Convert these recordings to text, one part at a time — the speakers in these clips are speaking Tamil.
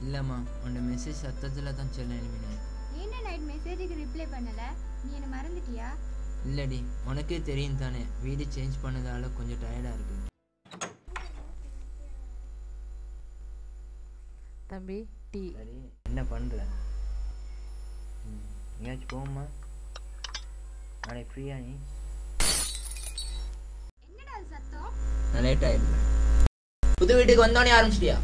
இல்லைம்மா, உன்னோட மெசேஜ் சத்தத்தில் தான் சொல்ல எழுப்பினேன். ஏன்னா நைட் மெசேஜுக்கு ரிப்ளை பண்ணலை? நீ என்னை மறந்துட்டியா? இல்லடி, உனக்கே தெரியும் தானே, வீடு சேஞ்ச் பண்ணதால கொஞ்சம் டயர்டாக இருக்கு. தம்பி டீ. சரி, என்ன பண்ணுற? எங்கேயாச்சும் போமா? நாளைக்கு ஃப்ரீயா நீ? என்னடா அது சத்தம்? நான் லேட் ஆகிடுவேன். புது வீட்டுக்கு வந்தோடனே ஆரம்பிச்சிட்டியா?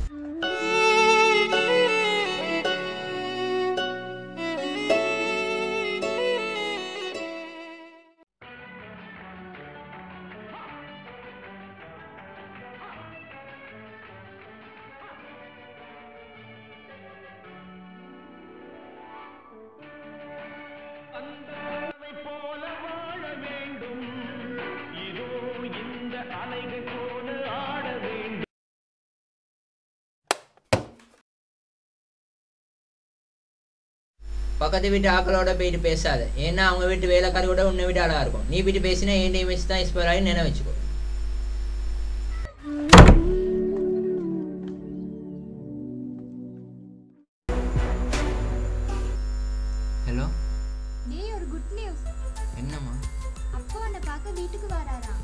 பக்கத்து வீட்டு ஆக்களோட போயிட்டு பேசாத. ஏன்னா அவங்க வீட்டு வேலைக்காரி கூட உன்னை வீட்டு ஆளாக இருக்கும். நீ போயிட்டு பேசினா என் இமேஜ் தான் எக்ஸ்பயர் ஆகி நினைவு வச்சுக்கோ. ஹலோ. டேய், ஒரு குட் நியூஸ். என்னம்மா? அப்பா உன்னை பார்க்க வீட்டுக்கு வராரா?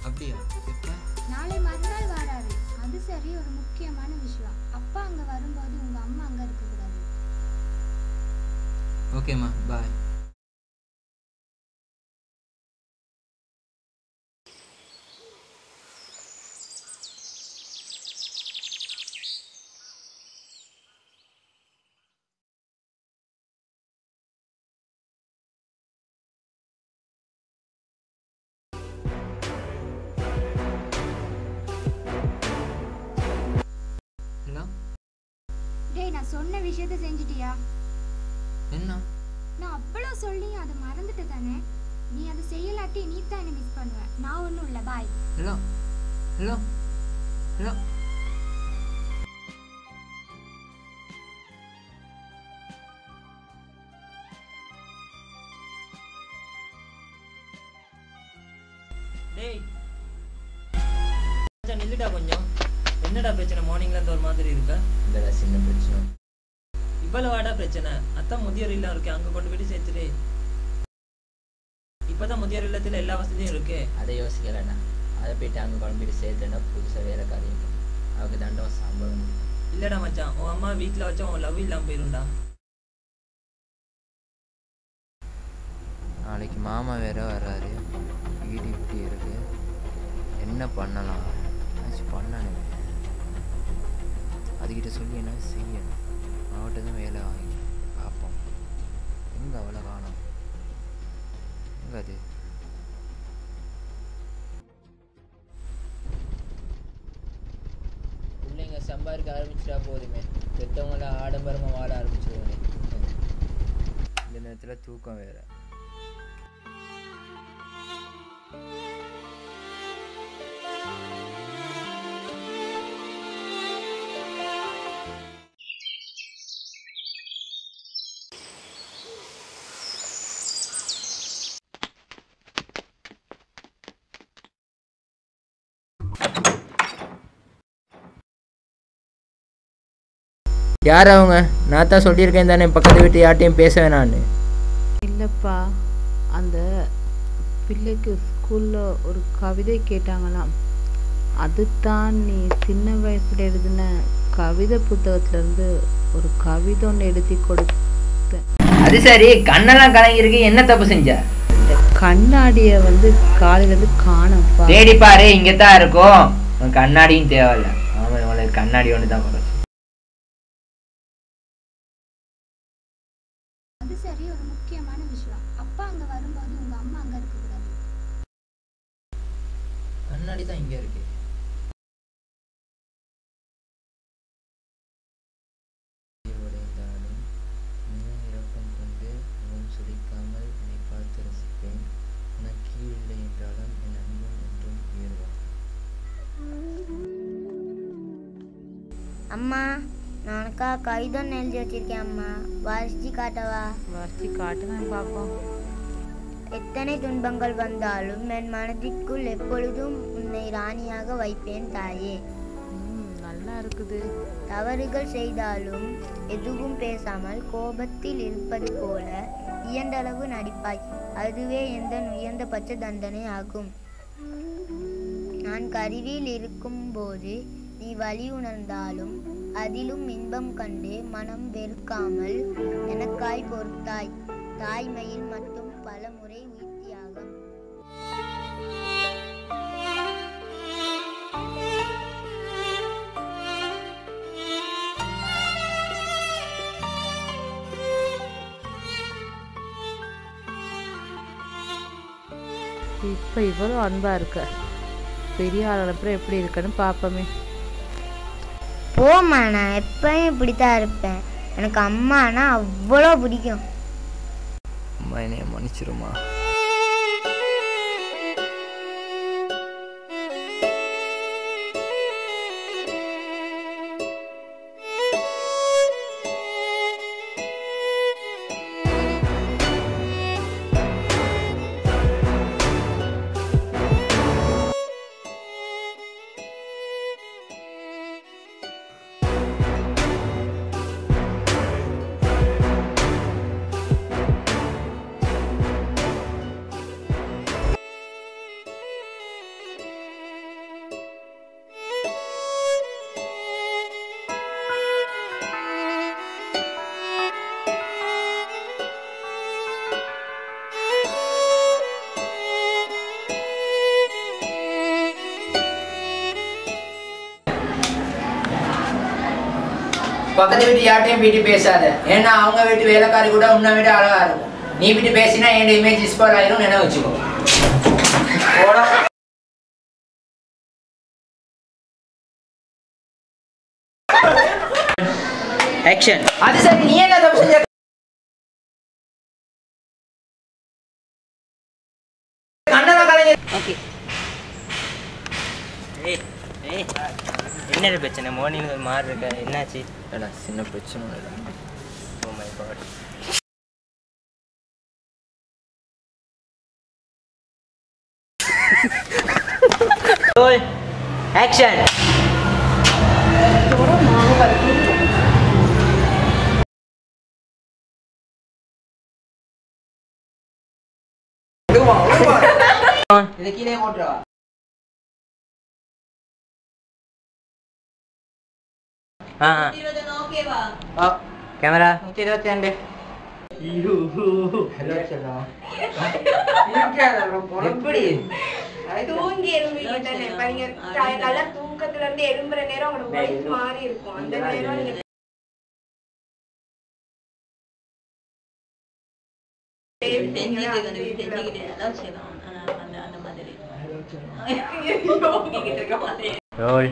அப்படியா? எப்போ? நாளை மறுநாள் வராரு. அது சரி, ஒரு முக்கியமான விஷயம். அப்பா அங்க வரும்போது உங்க அம்மா அங்க இருக்கக்கூடாது. ஓகேம்மா, பாய். ஹலோ. டேய், நான் சொன்ன விஷயத்தை செஞ்சிட்டியா? என்ன? நான் அவ்வளோ சொல்லி அதை மறந்துட்டு தானே. நீ அதை செய்யலாட்டி நீ தான் என்னை மிஸ் பண்ணுவ. நான் ஒன்றும் இல்லை. பாய். ஹலோ. ஹலோ. ஹலோ. டேய், நில்லுடா கொஞ்சம். என்னடா பிரச்சனை? மார்னிங்ல இருந்து ஒரு மாதிரி இருக்க. இல்லடா, சின்ன பிரச்சனை. இவ்வளவு வாடா பிரச்சனை? அத்தான் முதியோர் இல்லம் இருக்கு, அங்க கொண்டு போயிட்டு சேர்த்துட்டு. இப்பதான் முதியோர் இல்லத்துல எல்லா வசதியும் இருக்கு. அதை யோசிக்கலண்ணா. அதை போயிட்டு அங்க கொண்டு போயிட்டு சேர்த்துனா புதுசா வேற காரியம் அவருக்கு தண்டம் சம்பளம். இல்லடா மச்சான், உன் அம்மா வீட்டுல வச்சா உன் லவ் இல்லாம போயிருண்டா. நாளைக்கு மாமா வேற வர்றாரு. வீடு இப்படி இருக்கு, என்ன பண்ணலாம்? பண்ணணும். அதுக்கிட்ட சொல்லி என்ன செய்யணும்? அவட்ட தான் வேலை வாங்கி பார்ப்போம். எங்கே அவ்வளோ காணும்? எங்கே அது? பிள்ளைங்க சம்பாதிக்க ஆரம்பிச்சிட்டா போதுமே, பெற்றவங்கள ஆடம்பரமாக வாழ ஆரம்பிச்சிருவாங்க. இந்த நேரத்தில் தூக்கம் வேற. யார் அவங்க? நான் தான் சொல்லியிருக்கேன் தானே பக்கத்து வீட்டு யார்ட்டையும் பேச வேணான்னு. இல்லைப்பா, அந்த பிள்ளைக்கு ஸ்கூலில் ஒரு கவிதை கேட்டாங்களாம். அதுதான் நீ சின்ன வயசில் எழுதின கவிதை புத்தகத்துலேருந்து ஒரு கவிதை ஒன்று எழுதி கொடுத்தேன். அது சரி, கண்ணெல்லாம் கலங்கிருக்கு, என்ன தப்பு செஞ்ச? இந்த கண்ணாடியை காலையிலேருந்து காணப்பா. தேடி பாரு, இங்கே தான் இருக்கும். கண்ணாடியும் தேவையில்ல. ஆமாம், உங்களுக்கு கண்ணாடி ஒன்று தான் குறைச்சி. அது சரி, ஒரு முக்கியமான விஷயம். அப்பா அங்க வரும்போது உங்க அம்மா அங்க இருக்கக்கூடாது. கண்ணாடி தான் இங்கே இருக்கு. இறக்கம் கொண்டு முகம் சுடிக்காமல் என்னை பார்த்து ரசிப்பேன். நான் கீழ் இல்லை என்றாலும் என் அன்பும் என்றும் உயர்வான். அம்மா, நான் உனக்காக கவிதை ஒன்று எழுதி வச்சிருக்கேன் அம்மா. வாசிச்சு காட்டவா? வாசிச்சு காட்டுங்க பார்ப்போம். எத்தனை துன்பங்கள் வந்தாலும் என் மனதிற்குள் எப்பொழுதும் உன்னை ராணியாக வைப்பேன் தாயே. நல்லா தான் இருக்குது. தவறுகள் செய்தாலும் எதுவும் பேசாமல் கோபத்தில் இருப்பது போல இயன்றளவு நடிப்பாய். அதுவே எந்த உயர்ந்தபட்ச தண்டனை ஆகும். நான் கருவில் இருக்கும்போது நீ வலி உணர்ந்தாலும் அதிலும் இன்பம் கண்டு மனம் வெறுக்காமல் எனக்காய் பொறுத்தாய். தாய்மையில் மட்டும் பல முறை உயிர்த்தியாகும். இப்போ இவ்வளோ அன்பா இருக்க, பெரிய ஆளப்புறம் எப்படி இருக்குன்னு பார்ப்போமே. போம்மா, நான் எப்பயும் இப்படித்தான் இருப்பேன். எனக்கு அம்மானா அவ்வளோ பிடிக்கும். அம்மா என்னைய மன்னிச்சிருமா. பக்கத்து வீட்டு யார்ட்டையும் வீட்டு பேசாத. ஏன்னா அவங்க வீட்டு வேலைக்காரி கூட உன்னை விட அழகா இருக்கும். நீ வீட்டு பேசினா என் இமேஜ் ஸ்பாயில் ஆயிரும். என்ன வச்சுக்கோ. ஆக்ஷன். அது சரி, நீ என்ன தப்பு செஞ்ச? கண்ணன கலைஞர். ஓகே. என்ன பிரச்சனை? மார்னிங் ஒரு மாதிரி இருக்க, என்னாச்சு? ஏடா சின்ன பிரச்சனை இல்லை. Oh my God. Roll action. இதை கீழே போட்டுருவா. கேமரா 122. எப்படி தூங்கி நல்லா தூக்கத்துல இருந்து எலும்புற நேரம் உங்களோட வாய்ஸ் மாறி இருக்கும். அந்த நேரம் நீங்க ரோல்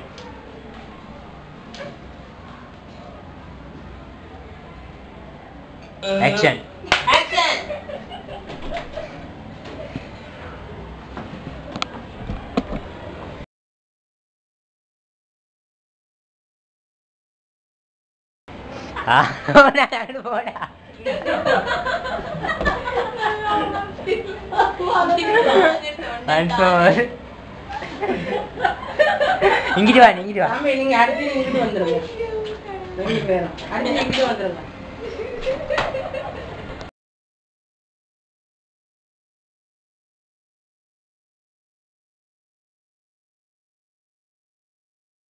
ஆக்ஷன். போடா. இங்கிட்டு வா, இங்கிட்டு வா. நீங்க அடுத்து இங்கிட்டு வந்துருங்க. அடுத்து இங்கிட்டு வந்துருங்க.